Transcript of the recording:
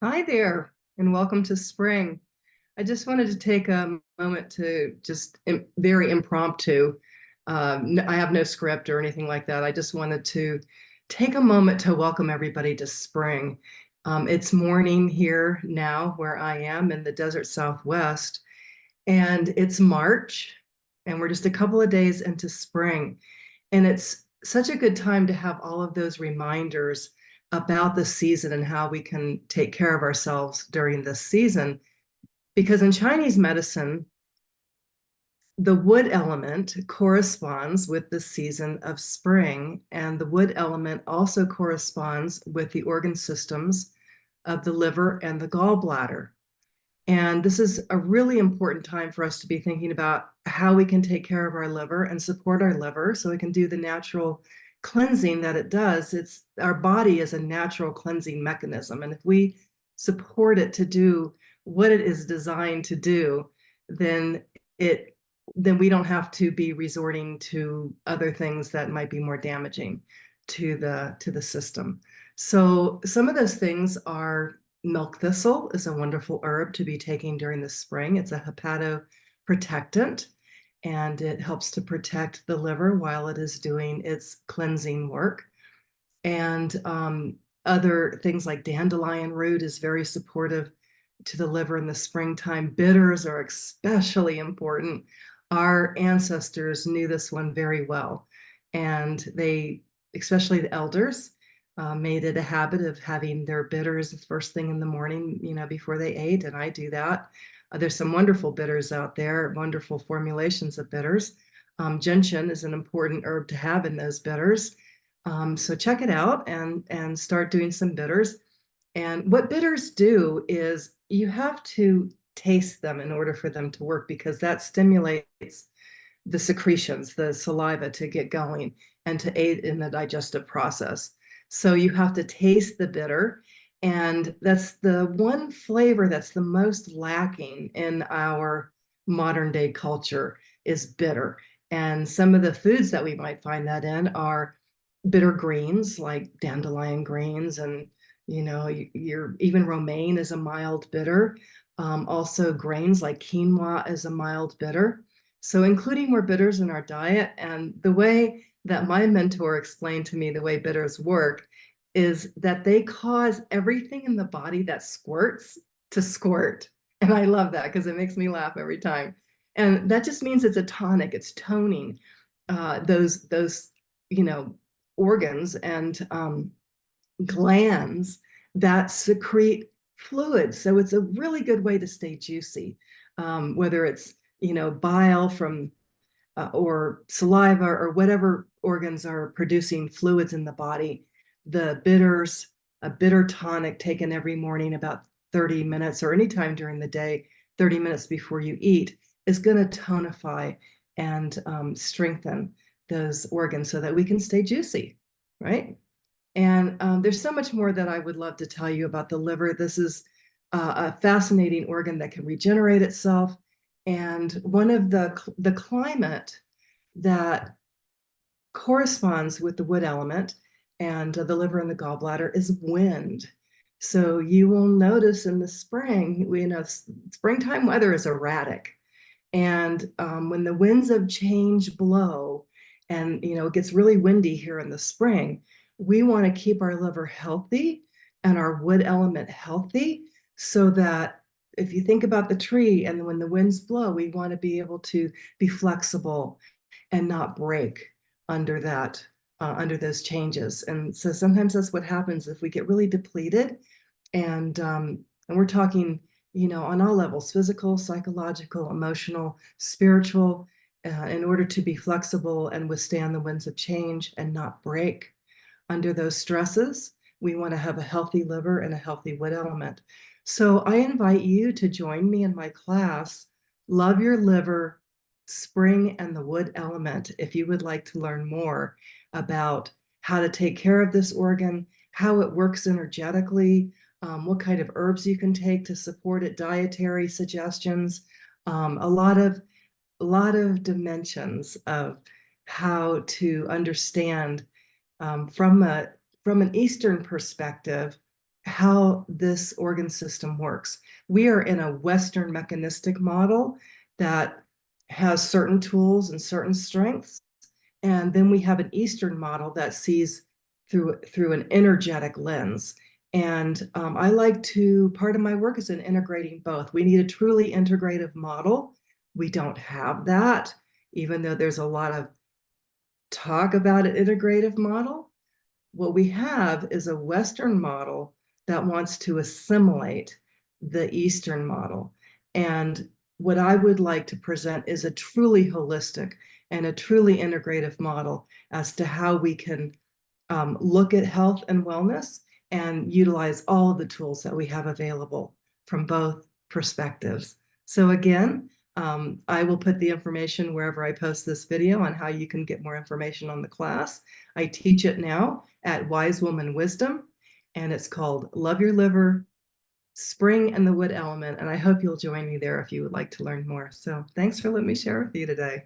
Hi there, and welcome to spring. I just wanted to take a moment to very impromptu. I have no script or anything like that. I just wanted to take a moment to welcome everybody to spring. It's morning here now where I am in the desert Southwest, and it's March, and we're just a couple of days into spring. And it's such a good time to have all of those reminders about the season and how we can take care of ourselves during this season. Because in Chinese medicine, the wood element corresponds with the season of spring, and the wood element also corresponds with the organ systems of the liver and the gallbladder. And this is a really important time for us to be thinking about how we can take care of our liver and support our liver so it can do the natural cleansing that it does. It's our body is a natural cleansing mechanism. And if we support it to do what it is designed to do, then it then we don't have to be resorting to other things that might be more damaging to the system. So some of those things are milk thistle is a wonderful herb to be taking during the spring. It's a hepatoprotectant and it helps to protect the liver while it is doing its cleansing work. And other things like dandelion root is very supportive to the liver in the springtime. Bitters are especially important. Our ancestors knew this one very well, and they, especially the elders, made it a habit of having their bitters the first thing in the morning, before they ate. And I do that. There's some wonderful bitters out there, wonderful formulations of bitters. Gentian is an important herb to have in those bitters. So check it out and start doing some bitters. And what bitters do is you have to taste them in order for them to work because that stimulates the secretions, the saliva to get going and to aid in the digestive process. So you have to taste the bitter. And that's the one flavor that's the most lacking in our modern day culture is bitter. And some of the foods that we might find that in are bitter greens like dandelion greens and your even romaine is a mild bitter. Also grains like quinoa is a mild bitter. So including more bitters in our diet, and the way that my mentor explained to me the way bitters work is that they cause everything in the body that squirts to squirt. And I love that because it makes me laugh every time. And that just means it's a tonic, it's toning those you know organs and glands that secrete fluids. So it's a really good way to stay juicy, whether it's bile from or saliva or whatever organs are producing fluids in the body. The bitters, a bitter tonic taken every morning about 30 minutes or anytime during the day, 30 minutes before you eat, is going to tonify and strengthen those organs so that we can stay juicy, right? And there's so much more that I would love to tell you about the liver. This is a fascinating organ that can regenerate itself. And one of the climate that corresponds with the wood element and the liver and the gallbladder is wind. So you will notice in the spring, springtime weather is erratic. And when the winds of change blow and it gets really windy here in the spring, we want to keep our liver healthy and our wood element healthy so that if you think about the tree and when the winds blow, we want to be able to be flexible and not break under that under those changes. And so sometimes that's what happens if we get really depleted and we're talking on all levels, physical, psychological, emotional, spiritual, in order to be flexible and withstand the winds of change and not break under those stresses. We want to have a healthy liver and a healthy wood element. So I invite you to join me in my class, Love Your Liver, Spring and the Wood Element, if you would like to learn more about how to take care of this organ, how it works energetically, what kind of herbs you can take to support it, dietary suggestions, a lot of dimensions of how to understand from an Eastern perspective how this organ system works. We are in a Western mechanistic model that has certain tools and certain strengths. And then we have an Eastern model that sees through an energetic lens. And I like to, part of my work is in integrating both. We need a truly integrative model. We don't have that, even though there's a lot of talk about an integrative model. What we have is a Western model that wants to assimilate the Eastern model. And what I would like to present is a truly holistic and a truly integrative model as to how we can look at health and wellness and utilize all of the tools that we have available from both perspectives. So again, I will put the information wherever I post this video on how you can get more information on the class. I teach it now at Wise Woman Wisdom, and it's called Love Your Liver, Spring and the Wood Element. And I hope you'll join me there if you would like to learn more. So thanks for letting me share with you today.